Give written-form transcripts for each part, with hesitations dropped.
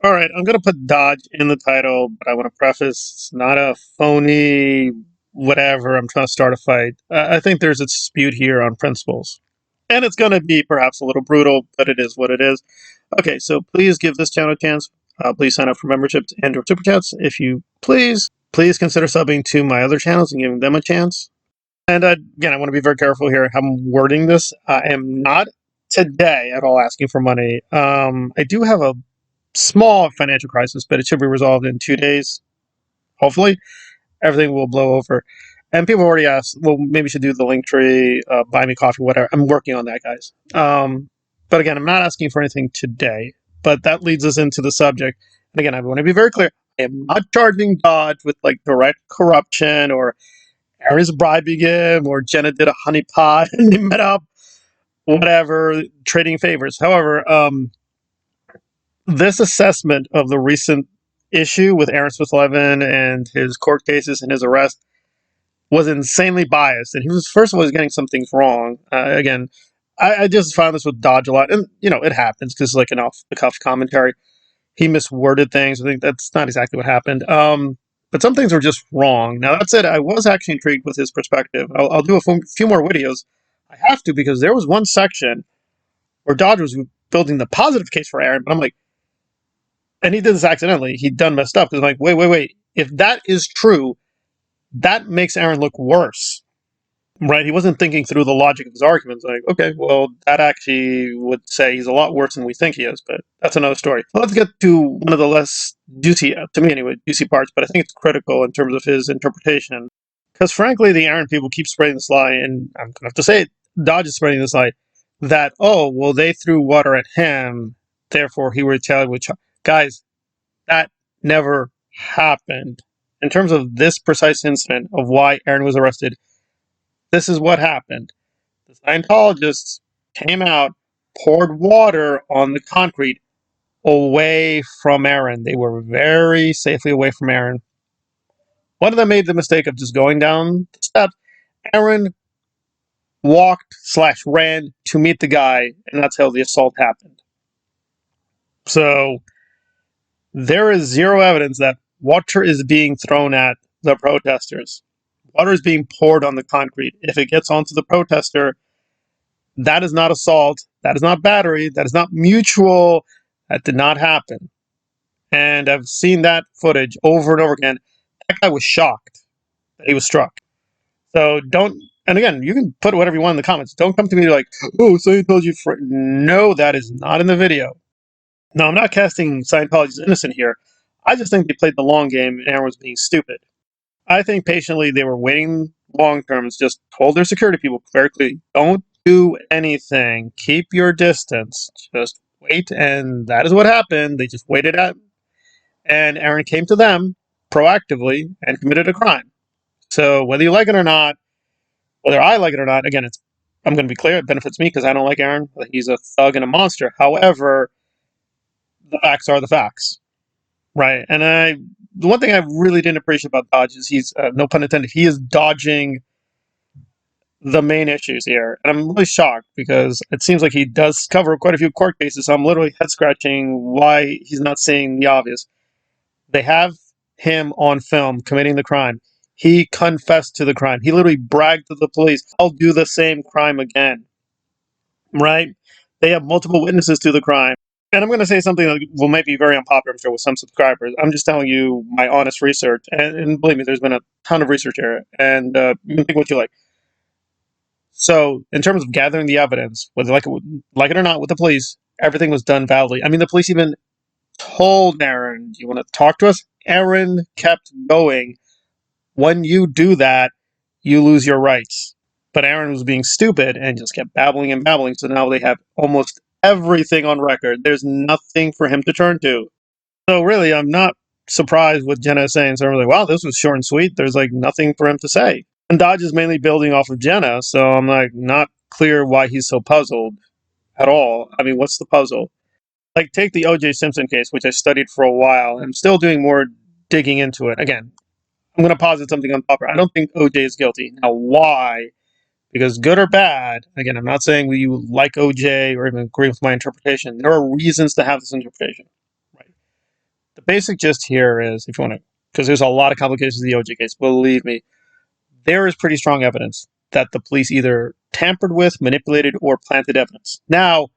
All right, I'm going to put Dodge in the title, but I want to preface it's not a phony whatever. I'm trying to start a fight. I think there's a dispute here on principles. And it's going to be perhaps a little brutal, but it is what it is. Okay, so please give this channel a chance. Please sign up for memberships and or super chats if you please. Please consider subbing to my other channels and giving them a chance. And again, I want to be very careful here how I'm wording this. I am not today at all asking for money. I do have a small financial crisis, but it should be resolved in 2 days. Hopefully, everything will blow over. And people already asked, well, maybe you should do the link tree, buy me coffee, whatever. I'm working on that, guys. But again, I'm not asking for anything today. But that leads us into the subject. And again, I want to be very clear. I am not charging Doge with like direct corruption or Aaron's bribing him or Jenna did a honeypot and they met up, whatever, trading favors. However, this assessment of the recent issue with Aaron Smith Levin and his court cases and his arrest was insanely biased. And he was, first of all, he was getting some things wrong. Again, I just found this with Dodge a lot. And, you know, it happens because it's like an off the cuff commentary. He misworded things. I think that's not exactly what happened. But some things were just wrong. Now, that said, I was actually intrigued with his perspective. I'll do a few more videos. I have to because there was one section where Dodge was building the positive case for Aaron, but I'm like, and he did this accidentally. He done messed up because I'm like, wait. If that is true, that makes Aaron look worse, right? He wasn't thinking through the logic of his arguments. Like, okay, well, that actually would say he's a lot worse than we think he is, but that's another story. Let's get to one of the less juicy, to me anyway, juicy parts, but I think it's critical in terms of his interpretation. Because frankly, the Aaron people keep spreading this lie, and I'm going to have to say it, Dodge is spreading this lie, that, oh, well, they threw water at him, therefore he retaliated with guys, that never happened. In terms of this precise incident of why Aaron was arrested, this is what happened. The Scientologists came out, poured water on the concrete away from Aaron. They were very safely away from Aaron. One of them made the mistake of just going down the steps. Aaron walked/ran to meet the guy, and that's how the assault happened. So there is zero evidence that water is being thrown at the protesters. Water is being poured on the concrete. If it gets onto the protester, that is not assault. That is not battery. That is not mutual. That did not happen. And I've seen that footage over and over again. That guy was shocked that he was struck. So don't, and again, you can put whatever you want in the comments. Don't come to me like, oh, Scientology you. No, that is not in the video. No, I'm not casting Scientology as innocent here. I just think they played the long game and Aaron was being stupid. I think patiently they were waiting long terms, just told their security people very clearly, don't do anything. Keep your distance. Just wait. And that is what happened. They just waited out. And Aaron came to them proactively and committed a crime. So whether you like it or not, whether I like it or not, again, I'm going to be clear, it benefits me because I don't like Aaron. He's a thug and a monster. However, the facts are the facts. Right. And the one thing I really didn't appreciate about Dodge is he's, no pun intended, he is dodging the main issues here. And I'm really shocked because it seems like he does cover quite a few court cases. So I'm literally head scratching why he's not seeing the obvious. They have him on film committing the crime. He confessed to the crime. He literally bragged to the police, I'll do the same crime again. Right? They have multiple witnesses to the crime. And I'm going to say something that will might be very unpopular, I'm sure, with some subscribers. I'm just telling you my honest research. And believe me, there's been a ton of research here. And you can think what you like. So, in terms of gathering the evidence, whether like it or not, with the police, everything was done validly. I mean, the police even told Aaron, do you want to talk to us? Aaron kept going. When you do that, you lose your rights. But Aaron was being stupid and just kept babbling and babbling. So now they have almost everything on record. There's nothing for him to turn to. So really, I'm not surprised what Jenna is saying. So I'm like, wow, this was short and sweet. There's like nothing for him to say. And Dodge is mainly building off of Jenna. So I'm like, not clear why he's so puzzled at all. I mean, what's the puzzle? Like, take the O.J. Simpson case, which I studied for a while. I'm still doing more digging into it. Again, I'm going to posit something unpopular. I don't think O.J. is guilty. Now, why? Because good or bad, again, I'm not saying you like OJ or even agree with my interpretation. There are reasons to have this interpretation, right? basic gist here is, if you want to, because there's a lot of complications in the OJ case, believe me, there is pretty strong evidence that the police either tampered with, manipulated, or planted evidence. Now,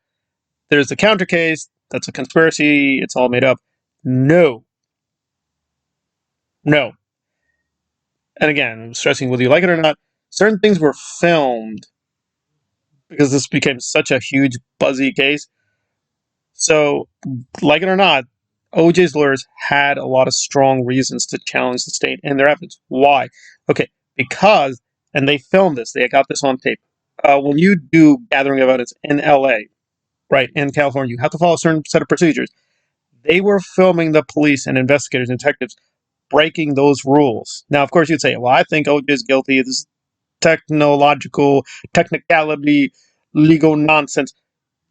there's the counter case. That's a conspiracy. It's all made up. No. No. And again, I'm stressing whether you like it or not, certain things were filmed because this became such a huge, buzzy case. So, like it or not, OJ's lawyers had a lot of strong reasons to challenge the state and their evidence. Why? Okay, because, and they filmed this, they got this on tape. When you do gathering of evidence in LA, right, in California, you have to follow a certain set of procedures. They were filming the police and investigators and detectives breaking those rules. Now, of course, you'd say, well, I think OJ is guilty. This is technicality, legal nonsense.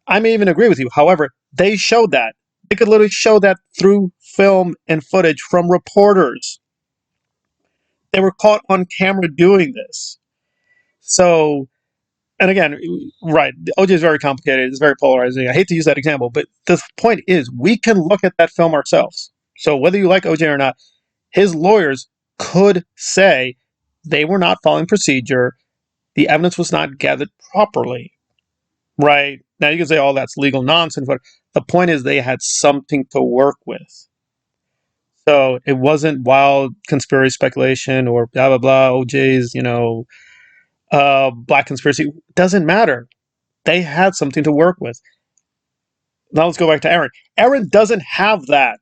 I may even agree with you. However, they showed that. They could literally show that through film and footage from reporters. They were caught on camera doing this. So, and again, right, OJ is very complicated. It's very polarizing. I hate to use that example, but the point is we can look at that film ourselves. So whether you like OJ or not, his lawyers could say they were not following procedure. The evidence was not gathered properly. Right. Now you can say, oh, that's legal nonsense, but the point is they had something to work with. So it wasn't wild conspiracy speculation or blah, blah, blah, OJ's, black conspiracy. It doesn't matter. They had something to work with. Now let's go back to Aaron. Aaron doesn't have that.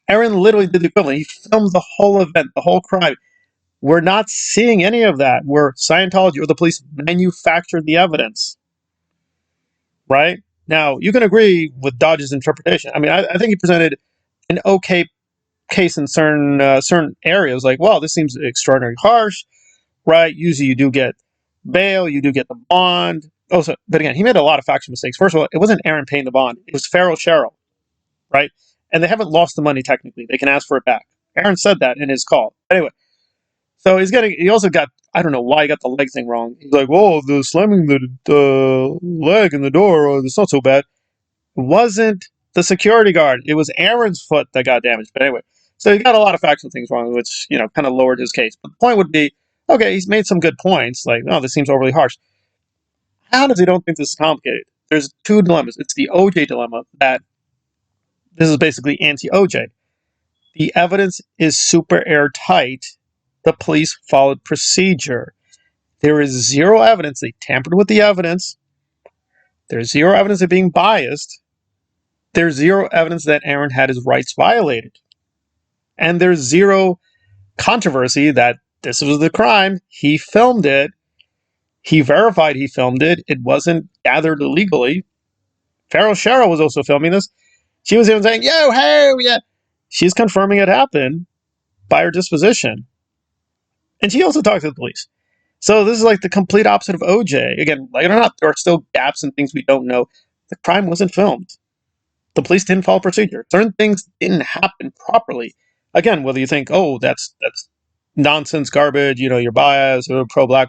Aaron literally did the equivalent. He filmed the whole event, the whole crime. We're not seeing any of that where Scientology or the police manufactured the evidence. Right? Now, you can agree with Doge's interpretation. I mean, I think he presented an okay case in certain areas. Like, well, this seems extraordinarily harsh, right? Usually you do get bail, you do get the bond. Also, but again, he made a lot of factual mistakes. First of all, it wasn't Aaron paying the bond. It was Farrell Sherrill, right? And they haven't lost the money technically. They can ask for it back. Aaron said that in his call. Anyway, so he also got, I don't know why he got the leg thing wrong. He's like, whoa, the slamming the leg in the door, it's not so bad. It wasn't the security guard. It was Aaron's foot that got damaged. But anyway, so he got a lot of factual things wrong, which, kind of lowered his case. But the point would be, okay, he's made some good points. Like, oh, this seems overly harsh. How does he don't think this is complicated? There's two dilemmas. It's the OJ dilemma that this is basically anti-OJ. The evidence is super airtight. The police followed procedure. There is zero evidence they tampered with the evidence. There's zero evidence of being biased. There's zero evidence that Aaron had his rights violated. And there's zero controversy that this was the crime. He filmed it. He verified he filmed it. It wasn't gathered illegally. Farrell Sherrill was also filming this. She was even saying, yo, hey, yeah. She's confirming it happened by her disposition. And she also talked to the police. So this is like the complete opposite of OJ. Again, like it or not, there are still gaps and things we don't know. The crime wasn't filmed. The police didn't follow procedure. Certain things didn't happen properly. Again, whether you think, oh, that's nonsense, garbage, you're biased or pro-black,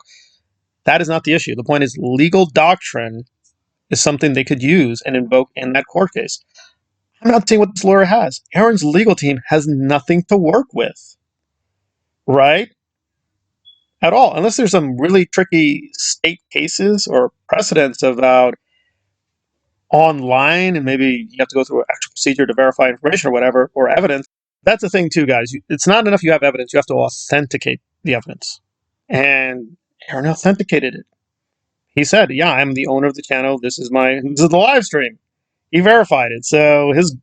that is not the issue. The point is legal doctrine is something they could use and invoke in that court case. I'm not saying what this lawyer has. Aaron's legal team has nothing to work with, right? At all, unless there's some really tricky state cases or precedents about online, and maybe you have to go through an actual procedure to verify information or whatever, or evidence. That's the thing too, guys. It's not enough you have evidence. You have to authenticate the evidence. And Aaron authenticated it. He said, yeah, I'm the owner of the channel. This is the live stream. He verified it. So his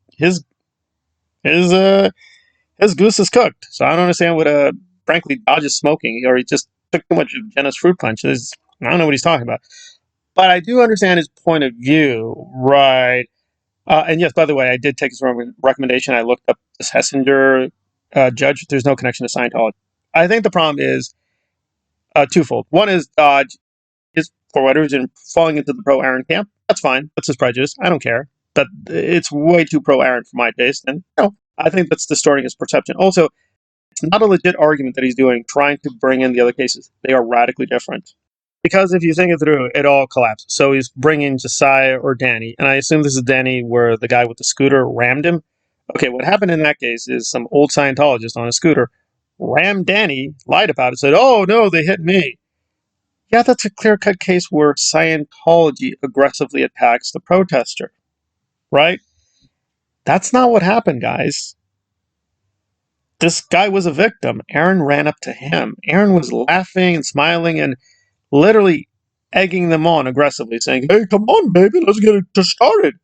goose is cooked. So I don't understand what frankly Dodge is smoking, or he just took too much of Jenna's fruit punch. I don't know what he's talking about. But I do understand his point of view, right? And yes, by the way, I did take his recommendation. I looked up this Hessinger judge. There's no connection to Scientology. I think the problem is twofold. One is Dodge is, for whatever reason, falling into the pro-Aaron camp. That's fine. That's his prejudice. I don't care. But it's way too pro-Aaron for my taste. And I think that's distorting his perception. Also, it's not a legit argument that he's doing, trying to bring in the other cases. They are radically different. Because if you think it through, it all collapsed. So he's bringing Josiah or Danny, and I assume this is Danny where the guy with the scooter rammed him. Okay, what happened in that case is some old Scientologist on a scooter rammed Danny, lied about it, said, "Oh no, they hit me." Yeah, that's a clear-cut case where Scientology aggressively attacks the protester, right? That's not what happened, guys. This guy was a victim. Aaron ran up to him. Aaron was laughing and smiling and literally egging them on aggressively, saying, "Hey, come on, baby, let's get it started."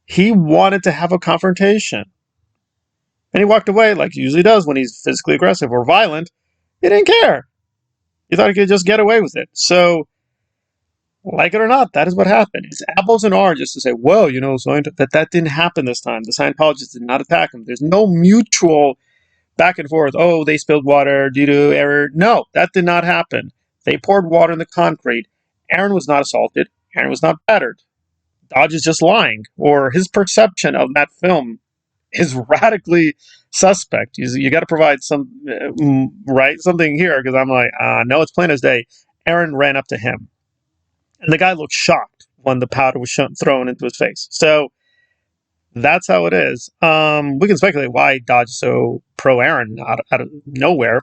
He wanted to have a confrontation. And he walked away like he usually does when he's physically aggressive or violent. He didn't care. He thought he could just get away with it. So, like it or not, that is what happened. It's apples and oranges to say, well, that didn't happen this time. The Scientologists did not attack him. There's no mutual back and forth. Oh, they spilled water due to error. No, that did not happen. They poured water in the concrete. Aaron was not assaulted. Aaron was not battered. Dodge is just lying, or his perception of that film is radically suspect. You got to provide something here, because I'm like, no, it's plain as day. Aaron ran up to him, and the guy looked shocked when the powder was thrown into his face. So that's how it is. We can speculate why Dodge is so pro Aaron out of nowhere.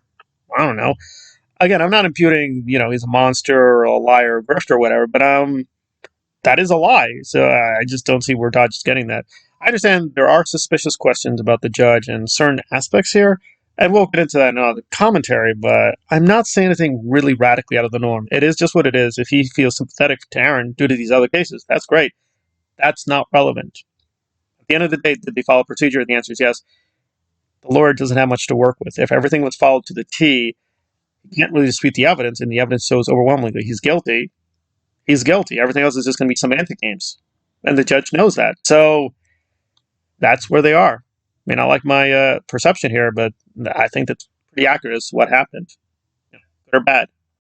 I don't know. Again, I'm not imputing, he's a monster or a liar or grifter or whatever, but that is a lie. So I just don't see where Dodge is getting that. I understand there are suspicious questions about the judge and certain aspects here, and we'll get into that in another commentary, but I'm not saying anything really radically out of the norm. It is just what it is. If he feels sympathetic to Aaron due to these other cases, that's great. That's not relevant. At the end of the day, did they follow procedure? The answer is yes. The lawyer doesn't have much to work with. If everything was followed to the T, he can't really dispute the evidence, and the evidence shows overwhelmingly he's guilty. He's guilty. Everything else is just going to be semantic games. And the judge knows that. So that's where they are. I mean, I like my perception here, but I think that's pretty accurate as to what happened. Good or bad.